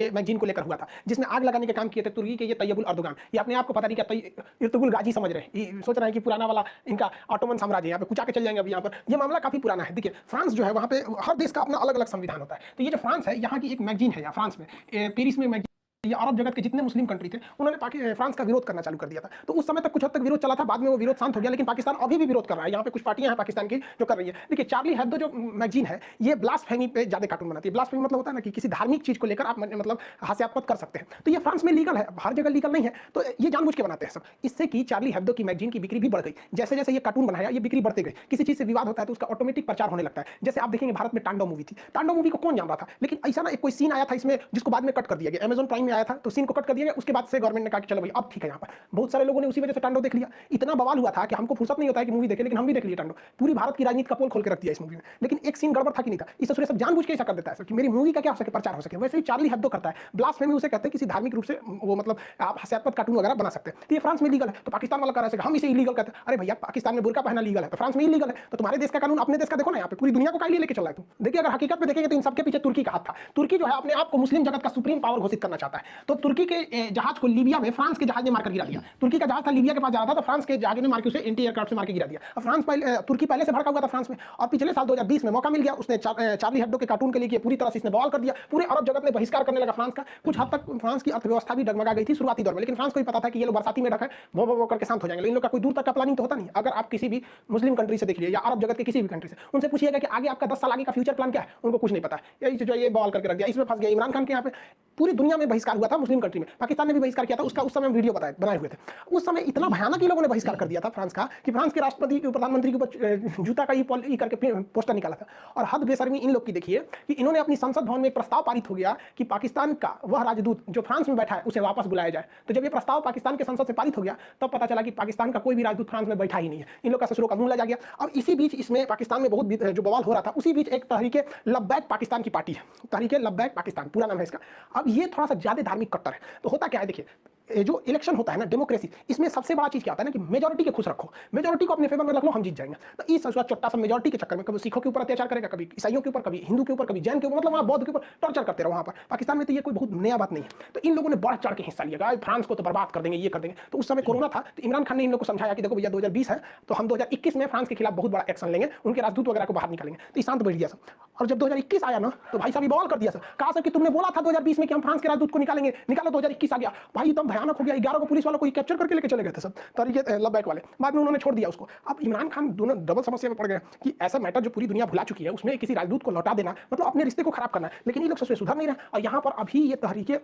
Magazine को लेकर हुआ था, जिसमें आग लगाने के काम किए थे तुर्की के ये तैयबुल अर्दोगान। ये अपने आप को पता नहीं क्या इर्तुगरुल गाजी समझ रहे हैं, ये सोच रहे हैं कि पुराना वाला इनका ऑटोमन साम्राज्य, यहाँ पे कुचा के चल जाएंगे अभी यहाँ पर। ये मामला काफी पुराना है। देखिए फ्रांस जो है वहाँ पे हर देश का अपना अलग अलग संविधान होता है। तो ये जो फ्रांस है, यहाँ की एक मैगजीन है, फ्रांस में पेरिस में मैगजीन, ये अरब जगत के जितने मुस्लिम कंट्री थे उन्होंने फ्रांस का विरोध करना चालू कर दिया था। तो उस समय तक कुछ हद तक विरोध चला था, बाद में वो विरोध शांत हो गया, लेकिन पाकिस्तान अभी भी विरोध कर रहा है। यहाँ पे कुछ पार्टियां हैं पाकिस्तान की जो कर रही है। देखिए चार्ली हेब्दो जो मैगजीन है, ये ब्लास्फेमी पे ज्यादा कार्टून बनाती है। ब्लास्फेमी मतलब होता है ना कि किसी धार्मिक चीज को लेकर आप मतलब हास्यास्पद कर सकते हैं। तो ये फ्रांस में लीगल है, हर जगह लीगल नहीं है, तो ये जानबूझ के बनाते हैं सब। इससे कि चार्ली हेब्दो की मैगजीन की बिक्री भी बढ़ गई। जैसे जैसे ये कार्टून बनाया, ये बिक्री बढ़ती गई। किसी चीज से विवाद होता है तो उसका ऑटोमेटिक प्रचार होने लगता है। जैसे आप देखेंगे भारत में तांडव मूवी थी, तांडव मूवी को कौन जान रहा था, लेकिन ऐसा ना एक कोई सीन आया था इसमें जिसको बाद में कट कर दिया गया। अमेज़न प्राइम में आया था तो सीन को कट कर दिया गया, उसके बाद से गवर्नमेंट ने कहा कि चलो भाई अब ठीक है। यहाँ पर बहुत सारे लोगों ने उसी वजह से तांडव देख लिया। इतना बवाल हुआ था कि हमको फुर्सत नहीं होता है कि मूवी देखें, लेकिन हम भी देख लिए तांडव। पूरी भारत की राजनीति का पोल खोल के रख दिया इस मूवी में, लेकिन एक सीन गड़बड़ था कि नहीं था। इस सब जानबूझ के ऐसा कर देता है कि मेरी मूवी का क्या हो सके, प्रचार हो सके। वैसे ही चार्ली हेब्दो करता है। ब्लास्फेमी उसे कहते हैं किसी धार्मिक रूप से वो मतलब आप हास्यास्पद कार्टून वगैरह बना सकते हैं। तो ये फ्रांस में लीगल है, तो पाकिस्तान वाला कर रहा है हम इसे इलीगल कहते हैं। अरे भैया पाकिस्तान में बुर्का पहनना लीगल है, तो फ्रांस में इलीगल है। तो तुम्हारे देश का कानून अपने देश का देखो ना, यहाँ पे पूरी दुनिया को काहे लेके चल रहा है तुम। देखिए अगर हकीकत में देखेंगे तो इन सबके पीछे तुर्की का हाथ था। तुर्की जो है अपने आप को मुस्लिम जगत का सुप्रीम पावर घोषित करना चाहता है। तो तुर्की के जहाज को लीबिया में फ्रांस के जहाज ने मारकर गिरा दिया। तुर्की का जहाज था लीबिया के पास जा रहा था, तो फ्रांस के जहाज ने मार के उसे एंटी एयरक्राफ्ट से मार के गिरा दिया। अब तुर्की पहले से भड़का हुआ था फ्रांस में, और पिछले साल 2020 में मौका मिल गया, उसने चार्ली हेब्दो के कार्टून के लिए पूरी तरह से इसने बवाल कर दिया। पूरे अरब जगत ने बहिष्कार करने लगा फ्रांस का। कुछ हद तक फ्रांस की अर्थव्यवस्था भी डगमगा गई थी शुरुआती दौर में, लेकिन फ्रांस को भी पता था कि ये लोग बरसाती में रखा है, वो करके शांत हो जाएंगे। इन लोग का कोई दूर तक का प्लानिंग तो होता नहीं। अगर आप किसी भी मुस्लिम कंट्री से देख लीजिए या अरब जगत के किसी भी कंट्री से उनसे पूछिएगा कि आगे आपका 10 साल आगे का फ्यूचर प्लान क्या है, उनको कुछ नहीं पता है। ये बवाल करके रख दिया, इसमें फंस गया। इमरान खान के यहाँ पे पूरी दुनिया में बहिष्कार हुआ था, मुस्लिम कंट्री में। पाकिस्तान ने भी बहिष्कार किया था, उसका उस समय वीडियो बनाए हुए थे। उस समय इतना भयानक ये लोगों ने बहिष्कार कर दिया था फ्रांस का कि फ्रांस के राष्ट्रपति प्रधानमंत्री के ऊपर जूता का ये करके पोस्टर निकाला था। और हद बेशर्मी इन लोग की देखिए कि इन्होंने अपनी संसद भवन में एक प्रस्ताव पारित हो गया कि पाकिस्तान का वह राजदूत जो फ्रांस में बैठा है उसे वापस बुलाया जाए। तो जब ये प्रस्ताव पाकिस्तान के संसद से पारित हो गया, तब पता चला कि पाकिस्तान का कोई भी राजदूत फ्रांस में बैठा ही नहीं है। इन लोग का ससुरों का मुंह लगा गया। अब इसी बीच इसमें पाकिस्तान में बहुत जो बवाल हो रहा था, उसी बीच एक तहरीके लब्बैक पाकिस्तान की पार्टी है, तहरीके लब्बैक पाकिस्तान पूरा नाम है इसका। अब ये थोड़ा सा ज्यादा धार्मिक कट्टर है। तो होता क्या है, देखिए जो इलेक्शन होता है ना, डेमोक्रेसी, इसमें सबसे बड़ा चीज क्या होता है ना कि मेजॉरिटी के खुश रखो, मेजॉरिटी को अपने फेवर में रख लो, हम जीत जाएंगे। तो इस चोट्टा सा मेजॉरिटी के चक्कर में कभी सिखों के ऊपर अत्याचार करेगा, कभी ईसाइयों के ऊपर, कभी हिंदू के ऊपर, कभी जैन के ऊपर, मतलब वहाँ बौद्ध के ऊपर टॉर्चर करते रहो वहाँ पर। पाकिस्तान में तो ये कोई बहुत नया बात नहीं है। तो इन लोगों ने बढ़ चढ़ के हिस्सा लिया, फ्रांस को तो बर्बाद कर देंगे, ये कर देंगे। तो उस समय कोरोना था, तो इमरान खान ने इन लोग को समझाया कि देखो भैया 2020 है तो हम 2021 में फ्रांस के खिलाफ बहुत बड़ा एक्शन लेंगे, उनके राजदूत वगैरह को बाहर निकालेंगे। तो शांत बैठ गया सब। और जब 2021 आया ना, तो भाई साहब ये बवाल कर दिया सर। कहा सर कि तुमने बोला था 2020 में कि हम फ्रांस के राजदूत को निकालेंगे, निकालो। 2021 आ गया भाई, एकदम भयानक हो गया। 11 को पुलिस वालों को कैप्चर करके लेके चले गए थे सब, तरीके लब्बैक वाले। बाद में उन्होंने छोड़ दिया उसको। अब इमरान खान दोनों डबल समस्या में पड़ गए कि ऐसा मैटर जो पूरी दुनिया भुला चुकी है, उसमें किसी राजदूत को लौटा देना मतलब अपने रिश्ते को खराब करना है। लेकिन ये लोग सबसे सुधर नहीं रहे। और यहाँ पर अभी ये तहरीके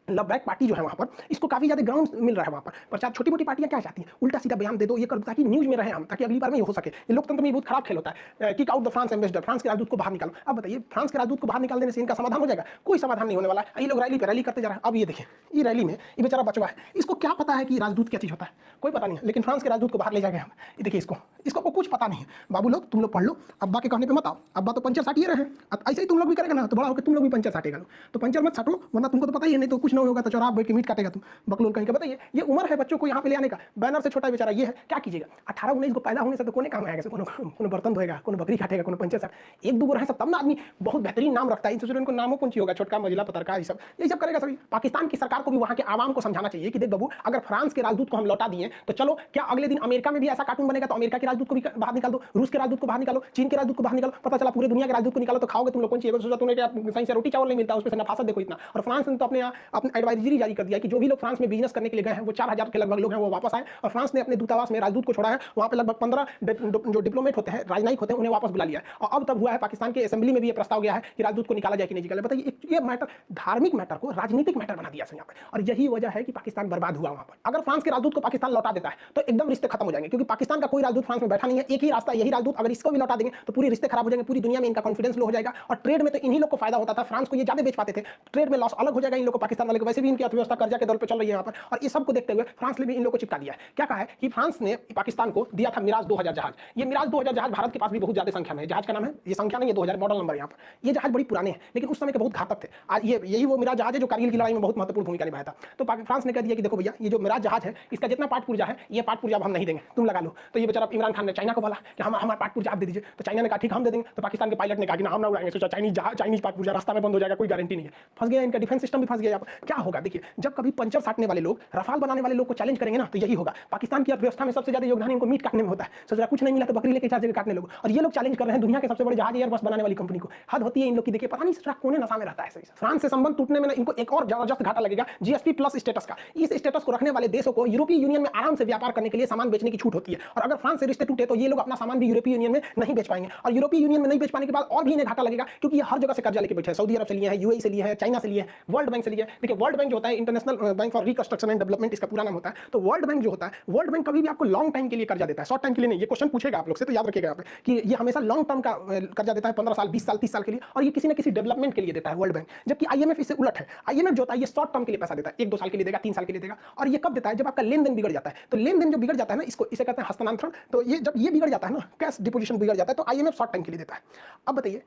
लब्बैक पार्टी जो है वहाँ पर, इसको काफी ज्यादा ग्राउंड मिल रहा है वहाँ पर प्रचार। छोटी मोटी पार्टियां क्या चाहती हैं, उल्टा सीधा बयान दे दो, ये कर दो, ताकि न्यूज में रहे हम, ताकि अगली बार में ये हो सके। ये लोकतंत्र में बहुत खराब खेल होता है। Kick out the France ambassador, France के राजदूत को बाहर निकालो। अब बताइए फ्रांस के राजदूत को बाहर निकाल देने से इनका समाधान हो जाएगा? कोई समाधान नहीं होने वाला है। ये लोग रैली पे रैली करते जा रहे हैं। अब ये देखिए, ये रैली में ये बेचारा बचवा है, इसको क्या पता है कि राजदूत क्या चीज होता है, कोई पता नहीं है। लेकिन फ्रांस के राजदूत को बाहर ले जाएंगे हम। ये देखिए, इसको कुछ पता नहीं है। बाबू लोग तुम लोग पढ़ लो, अब्बा के कहने पे मत आओ। अब्बा तो पंचर साटिए रहे, ऐसे ही तुम लोग भी करेगा ना, तो बड़ा होकर तुम लोग भी पंचर साटेगा। तो पंचर मत साटो, वरना तुमको तो पता ही है, नहीं तो कुछ नहीं होगा तो चौराहा बैठ के मीट काटेगा तुम बकलोल कहीं का। बताइए ये उम्र है बच्चों को यहाँ पे ले आने का, बैनर से छोटा बेचारा ये है, क्या कीजिएगा। 18-19 को पैदा होने से तो कोने काम आएगा, कोनो बर्तन धोएगा, कोनो बकरी काटेगा, कोनो पंचर साट, एक दो रहे सब, तब ना आदमी बहुत बेहतरीन नाम रखता है। इनको नामों कौन सी होगा, छोटका मजिला पत्रकार, ये सब करेगा सभी। पाकिस्तान की सरकार को भी वहाँ के आवाम को समझाना चाहिए कि देख बाबू, अगर फ्रांस के राजदूत को हम लौटा दिए तो चलो, क्या अगले दिन अमेरिका में भी ऐसा कार्टून बनेगा तो अमेरिका के राजदूत को भी बाहर निकाल दो, रूस के राजदूत को बाहर निकालो, चीन के राजदूत को बाहर निकालो। पता चला पूरे दुनिया के राजदूत को निकालो तो खाओगे तुम लोग कौन सी? सोचा तुमने क्या सही से रोटी चावल नहीं मिलता, उस पर नफासत देखो इतना। और फ्रांस ने तो अपने एडवाइजरी जारी कर दिया कि जो भी लोग फ्रांस में बिजनेस करने के लिए गए हैं, वो 4000 के लगभग लोग हैं, वो वापस आए। और फ्रांस ने अपने दूतावास में राजदूत को छोड़ा है, वहाँ पे लगभग 15 जो डिप्लोमेट होते हैं, राजनयिक होते हैं, उन्हें वापस बुला लिया है। और अब तब हुआ है पाकिस्तान के असेंबली में भी ये प्रस्ताव गया है कि राजदूत को निकाला जाए कि नहीं निकाला। बताइए, ये मैटर धार्मिक मैटर को राजनीतिक मैटर बना दिया यहाँ पे। और यही वजह है कि पाकिस्तान बर्बाद हुआ वहाँ पर। अगर फ्रांस के राजदूत को पाकिस्तान लौटा देता है तो एकदम रिश्ते खत्म हो जाएंगे, क्योंकि पाकिस्तान का कोई राजदूत फ्रांस में बैठा नहीं है। एक ही रास्ता, यही राजदूत, अगर इसको भी लौटा देंगे तो पूरे रिश्ते खराब हो जाएंगे, पूरी दुनिया में इनका कॉन्फिडेंस लो हो जाएगा। और ट्रेड में तो इन्हीं लोग को फायदा होता था, फ्रांस को ये ज्यादा बेच पाते थे। ट्रेड में लॉस अलग हो जाएगा इन लोग को, पाकिस्तान वाले को, वैसे भी इनकी अर्थव्यवस्था कर्जा के दौर पर चल रही है यहाँ पर, और ये सबको देखते हुए फ्रांस ने भी इन लोगों को चिपका दिया है। क्या कहा है कि फ्रांस ने पाकिस्तान को दिया था मिराज 2000 जहाज। ये मिराज 2000 जहाज भारत के पास भी बहुत ज्यादा संख्या में है। जहाज का नाम है, ये संख्या नहीं है 2000 मॉडल नंबर यहाँ पर। ये जहाज बड़ी पुराने हैं लेकिन उस समय के बहुत घातक थे। आज ये यही वो मिराज जहाज है जो कारगिल की लड़ाई में बहुत महत्वपूर्ण भूमिका निभाया था। तो फ्रांस ने कह दिया कि देखो भैया, ये जो मिराज जहाज है इसका जितना पार्ट पुर्जा है, ये पार्ट पुर्जा हम नहीं देंगे, तुम लगा लो। तो ये बेचारा इमरान खान ने चाइना को बोला कि हम हमारा पार्ट पुर्जा आप दे दीजिए। तो चाइना ने कहा ठीक हम दे देंगे। तो पाकिस्तान के पायलट ने कहा कि ना हम ना उड़ाएंगे, सोचा चाइनीज पार्ट पुर्जा रास्ता में बंद हो जाएगा, कोई गारंटी नहीं है। फंस गया, इनका डिफेंस सिस्टम भी फंस गया। यहाँ पर क्या होगा देखिए, जब कभी पंचर साटने वाले लोग, रफाल बनाने वाले लोग को चैलेंज करेंगे ना, तो यही होगा। पाकिस्तान की अर्थव्यवस्था में सबसे ज्यादा योगदान इनको मीट काटने में होता है। सोच रहा कुछ नहीं मिला तो बकरी लेके 4 जगह काटने लोग, और ये लोग चैलेंज कर रहे हैं दुनिया के सबसे बड़े जहाज एयरबस बनाने वाली कंपनी को। हद होती है इन लोग की। देखिए पता नहीं सोच रहा कोने नशा में रहता है। फ्रांस से संबंध टूटने में इनको एक और जबरदस्त घाटा लगेगा, जीएसपी प्लस स्टेटस का। इस स्टेटस को रखने वाले देशों को यूरोपीय यूनियन में आराम से व्यापार करने के लिए सामान बेचने की छूट होती है। और अगर फ्रांस से रिश्ते टूटे तो ये लोग अपना सामान भी यूरोपीय यूनियन में नहीं बेच पाएंगे, और यूरोपीय यूनियन में नहीं बेच पाने के बाद और भी इन्हें घाटा लगेगा, क्योंकि ये हर जगह से कर्जा लेके बैठे हैं। सऊदी अरब से लिए हैं, यूएई से लिए हैं, चाइना से लिए हैं, वर्ल्ड बैंक से लिए हैं। देखिए वर्ल्ड बैंक जो होता है international bank for reconstruction and development, इसका पूरा नाम होता है। तो वर्ल्ड बैंक जो होता है, वर्ल्ड बैंक कभी भी आपको लॉन्ग टाइम के लिए कर्जा देता है, शॉर्ट टाइम के लिए नहीं। ये क्वेश्चन पूछेगा आप लोग से, तो याद रखिएगा कि ये हमेशा लॉन्ग टर्म का कर्जा देता है, 15 साल, 20 साल, 30 साल के लिए, और ये किसी न किसी डेवलपमेंट के लिए देता है वर्ल्ड बैंक। जबकि आईएमएफ इससे उलट है। आईएमएफ जो होता है ये शॉर्ट टर्म के लिए पैसा देता है, 1-2 साल के लिए देगा, 3 साल के लिए देगा। और ये कब देता है? जब आपका लेन देन बिगड़ जाता है। तो लेन देन जो बिगड़ जाता है ना, इसे कहते हैं हस्तांतरण। तो ये जब ये बिगड़ जाता है ना, कैश डिपोजिशन बिगड़ जाता है, तो आईएमएफ शॉर्ट टाइम के लिए देता है। अब बताइए,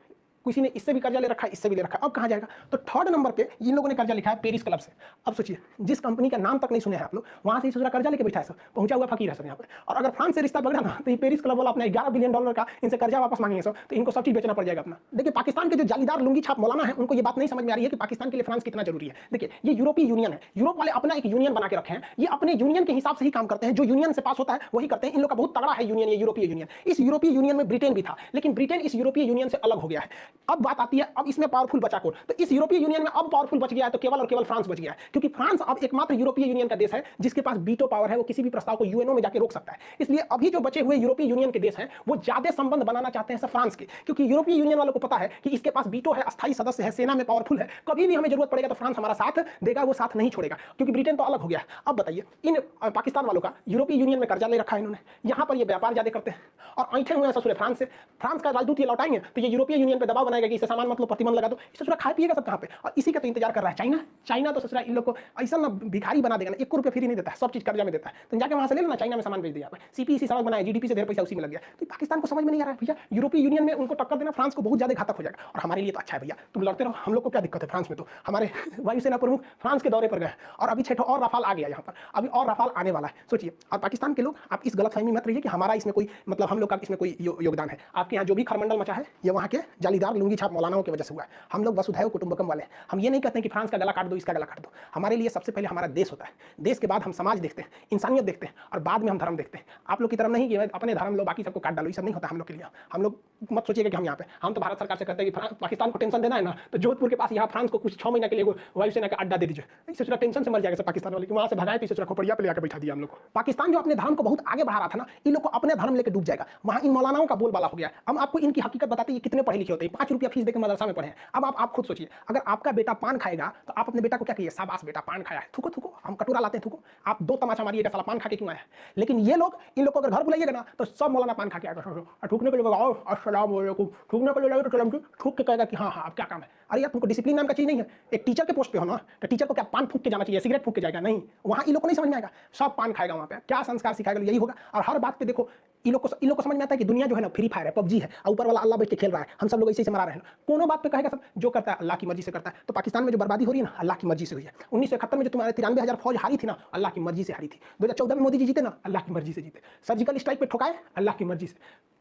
किसी ने इससे भी कर्जा ले रखा है, इससे भी ले रखा है, अब कहां जाएगा? तो थर्ड नंबर पे इन लोगों ने कर्जा लिखा है पेरिस क्लब से। अब सोचिए, जिस कंपनी का नाम तक नहीं सुने हैं आप लोग, वहां से दूसरा कर्जा लेके बैठा है सब, पहुंचा हुआ फकीर है सब यहाँ पे। और अगर फ्रांस से रिश्ता बगड़ा ना, तो ये पेरिस क्लब वाला अपना $11 बिलियन का इनसे कर्जा वापस मांगेंगे सब, तो इनको सब चीज बेचना पड़ जाएगा अपना। देखिए पाकिस्तान के जो जालीदार लुंगी छाप मौलाना है, उनको ये बात नहीं समझ में आ रही है कि पाकिस्तान के लिए फ्रांस कितना जरूरी है। देखिए ये यूरोपीय यूनियन है, यूरोप वाले अपना एक यूनियन बना के रखे हैं, ये अपने यूनियन के हिसाब से ही काम करते हैं, जो यूनियन से पास होता है वही करते हैं। इन लोग का बहुत तगड़ा है यूनियन, ये यूरोपीय यूनियन। इस यूरोपीय यूनियन में ब्रिटेन भी था, लेकिन ब्रिटेन इस यूरोपीय यूनियन से अलग हो गया है। अब बात आती है, अब इसमें पावरफुल बचा कौन? तो इस यूरोपीय यूनियन में अब पावरफुल बच गया है तो केवल और केवल फ्रांस बच गया है, क्योंकि फ्रांस अब एकमात्र यूरोपीय यूनियन का देश है जिसके पास वीटो पावर है। वो किसी भी प्रस्ताव को यूएनओ में जाके रोक सकता है। इसलिए अभी जो बचे हुए यूरोपीय यूनियन के देश हैं वो ज्यादा संबंध बनाना चाहते हैं फ्रांस के, क्योंकि यूरोपीय यूनियन वालों को पता है कि इसके पास वीटो है, अस्थायी सदस्य है, सेना में पावरफुल है, कभी भी हमें जरूरत पड़ेगा तो फ्रांस हमारा साथ देगा, वो साथ नहीं छोड़ेगा, क्योंकि ब्रिटेन तो अलग हो गया। अब बताइए, इन पाकिस्तान वालों का यूरोपीय यूनियन में कर्जा ले रखा है इन्होंने, यहाँ पर ये व्यापार ज्यादा करते हैं और ऐठे हुए हैं ससुरे फ्रांस से। फ्रांस का राजदूत ये लौटाएंगे तो ये यूरोपीय यूनियन पे दबाव बनाएगा कि इसे सामान मतलब प्रतिबंध लगा दो, ससुरा खाए पिएगा सब कहाँ पे। और इसी का तो इंतजार कर रहा है चाइना। चाइना तो ससुरा इन लोग को ऐसा ना भिखारी बना देगा ना, 1 रुपया फ्री नहीं देता है, सब चीज कर्जा में देता है। तो जाके वहां से ले लेना, चाइना में सामान बेच दिया, सीपीसी सड़क बनाया, जीडीपी से ढेर पैसा उसी में लग गया। तो पाकिस्तान को समझ में नहीं आ रहा है भैया, यूरोपीय यूनियन में उनको टक्कर देना फ्रांस को बहुत ज्यादा घातक हो जाएगा। और हमारे लिए तो अच्छा है भैया, तुम लड़ते रहो, हम लोग को क्या दिक्कत है। फ्रांस में तो हमारे वायुसेना प्रमुख फ्रांस के दौरे पर गए और अभी 6 और रफाल आ गया यहाँ पर, अभी और रफाल आने वाला है। सोचिए, और पाकिस्तान के लोग आप इस गलतफहमी मत रहिए कि हमारा इसमें कोई मतलब हम लोग का इसमें कोई योगदान है। आपके यहाँ जो भी खरमंडल मचा है ये वहाँ के जालीदार लुंगी छाप मौलानाओं की वजह से हुआ है। हम लोग वसुधैव कुटुंबकम वाले हैं। हम ये नहीं कहते कि फ्रांस का गला काट दो, इसका गला काट दो। हमारे लिए सबसे पहले हमारा देश होता है, देश के बाद हम समाज देखते हैं, इंसानियत देखते हैं, और बाद में हम धर्म देखते हैं। आप लोग की तरफ नहीं कि अपने धर्म लो बाकी सबको काट डालो, ये सब नहीं होता हम लोग के लिए। हम लोग मत सोचिएगा कि हम यहाँ पे, हम तो भारत सरकार से कहते हैं कि पाकिस्तान को टेंशन देना है ना, तो जोधपुर के पास यहाँ फ्रांस को कुछ 6 महीने के लिए वायुसेना का अड्डा दे दीजिए। इससे थोड़ा टेंशन से मर जाएगा सब पाकिस्तान वाले, कि वहाँ से भगाए, पीछे खोपड़िया पे लेकर बैठा दिया हम लोग को। पाकिस्तान जो अपने धर्म को बहुत आगे बढ़ा रहा था ना, इन लोग को अपने धर्म लेकर डूब जाएगा। वहाँ इन मौलानाओं का बोलबाला हो गया। हम आपको इनकी हकीकत बताते हैं, कितने पढ़े लिखे होते हैं, 5 रुपया फीस देकर मदरसा में पढ़े। अब आप खुद सोचिए, अगर आपका बेटा पान खाएगा तो आप अपने बेटा को क्या कहिए, शाबाश बेटा पान खाया है, थूको थूको। हम कटोरा लाते हैं, थूको। आप 2 तमाचा मारिएगा, साला पान खा के क्यों आया है। लेकिन ये लोग, इन लोग को अगर घर बुलाइएगा ना तो सब मौलाना पान खा के आएगा, थूकने के लिए आओ अस्सलाम वालेकुम, थूकने के लिए चलम थूक के कहेगा कि हाँ हाँ अब क्या काम है। अरे यार तुमको डिसिप्लिन नाम का चीज नहीं है। एक टीचर के पोस्ट पे हो ना, तो टीचर को क्या पान फूक के जाना चाहिए, सिगरेट फूक के जाएगा? नहीं, वहाँ इन लोग को नहीं समझ में आएगा, सब पान खाएगा वहाँ पे। क्या संस्कार सिखाएगा, यही होगा। और हर बात पे देखो इन लोग को समझ में आता है कि दुनिया जो है ना फ्री फायर है, पबजी है, ऊपर वाला अल्लाह बैठ के खेल रहा है, हम सब लोग ऐसे ही मरा रहे हैं। कोनो बात पे कहेगा सब जो करता है अल्लाह की मर्जी से करता है। तो पाकिस्तान में जो बर्बादी हो रही है ना, अल्लाह की मर्जी से हुई है। 1971 में जो तुम्हारे 93,000 फौज हारी थी ना, अल्लाह की मर्जी से हारी थी। 2014 में मोदी जी जीते ना, अल्लाह की मर्जी से जीते। सर्जिकल स्ट्राइक पे ठोकाए, अल्लाह की मर्जी से।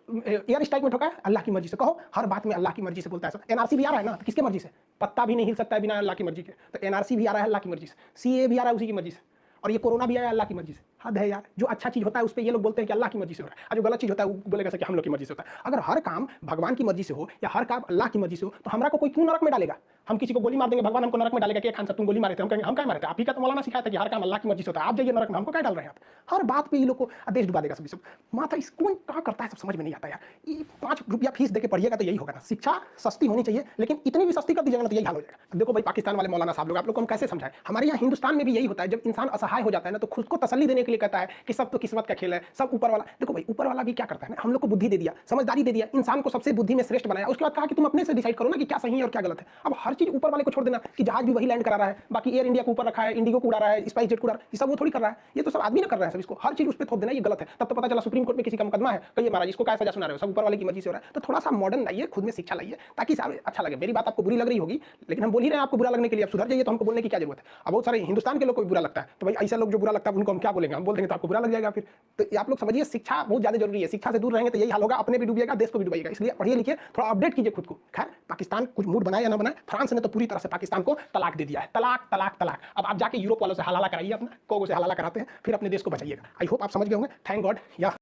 एयर स्ट्राइक में ठोकाए, अल्लाह की मर्जी से। कहो हर बात में अल्लाह की मर्जी से बोलता है सब। एनआरसी भी आ रहा है ना, तो किसके मर्जी से? पत्ता भी नहीं हिल सकता है बिना अल्लाह की मर्जी के। तो एनआरसी भी आ रहा है अल्लाह की मर्जी से, सीए भी आ रहा है उसी की मर्जी से, और ये कोरोना भी आया अल्लाह की मर्जी से। हद है यार, जो अच्छा चीज होता है उस पर ये लोग बोलते हैं कि अल्लाह की मर्जी से हो रहा है, और जो गलत चीज होता है वो बोलेगा कि हम लोग की मर्जी से होता है। अगर हर काम भगवान की मर्जी से हो या हर काम अल्लाह की मर्जी से हो तो हमरा को कोई क्यों नरक में डालेगा? हम किसी को गोली मार देंगे, भगवान हमको नरक में डालेगा कि खान साहब तुम गोली मारे थे, हम कहेंगे हम क्या मारे थे? आप ही का तो मौलाना सिखाया था कि हर काम अल्लाह की मर्जी से होता है, आप जाइए नरक में, हमको क्या डाल रहे हैं आप? हर बात पे ये लोग को देश डुबा देगा सब। माथा इस कौन क्या करता है सब समझ में नहीं आता यार। ये 5 रुपया फीस देके पढ़िएगा तो यही होगा ना। शिक्षा सस्ती होनी चाहिए, लेकिन इतनी भी सस्ती कर दीजिएगा ना तो यही हाल हो जाएगा। देखो भाई पाकिस्तान वाले मौलाना साहब लोग, आप लोग को हम कैसे समझाएं? हमारे यहाँ हिंदुस्तान में भी यही होता है, जब इंसान असहाय हो जाता है ना तो खुद को तसल्ली देने के लिए कहता है कि सब तो किस्मत का खेल है, सब ऊपर वाला। देखो भाई ऊपर वाला भी क्या करता है ना, हम लोग को बुद्धि दे दिया, समझदारी दे दिया, इंसान को सबसे बुद्धि में श्रेष्ठ बनाया, उसके बाद कहा कि तुम अपने से डिसाइड करो ना कि क्या सही है और क्या गलत है। अब हर चीज ऊपर वाले को छोड़ देना कि जहाज भी वही लैंड करा रहा है, बाकी एयर इंडिया को ऊपर रखा है, इंडिगो को उड़ा रहा है, स्पाइस जेट को उड़ा रहा है, ये सब वो थोड़ी कर रहा है, ये तो सब आदमी ना कर रहा है सब, इसको हर चीज उस पर थोप देना ये गलत है। तब तो पता चला सुप्रीम कोर्ट में किसी का मुकदमा है, कहिए महाराज इसको क्या सजा सुना रहे हो, सब ऊपर वाले की मर्जी से हो रहा है। तो थोड़ा सा मॉडर्न लाइए, खुद में शिक्षा लाइए, ताकि साहब अच्छा लगे। मेरी बात आपको बुरी लग रही होगी, लेकिन हम बोल ही रहे हैं आपको बुरा लगने के लिए, आप सुधर जाइए, तो हमको बोलने की क्या जरूरत है। अब बहुत सारे हिंदुस्तान के लोग को भी बुरा लगता है, तो भाई ऐसा लोग जो बुरा लगता है उनको हम क्या बोलेंगे, हम बोल देंगे तो आपको बुरा लग जाएगा फिर। तो आप लोग समझिए शिक्षा बहुत ज्यादा जरूरी है, शिक्षा से दूर रहेंगे तो यही हाल होगा, अपने भी डूबिएगा, देश को भी डुबाइएगा। इसलिए पढ़िए लिखिए, थोड़ा अपडेट कीजिए खुद को। खैर पाकिस्तान कुछ मूड बनाए या ना बनाए, फ्रांस ने तो पूरी तरह से पाकिस्तान को तलाक दे दिया है, तलाक तलाक तलाक। अब आप जाके यूरोप वालों से हलाला कराइए, अपना कोगो से हलाला कराते हैं, फिर अपने देश को बचाइएगा। आई होप आप समझ गए होंगे। थैंक गॉड या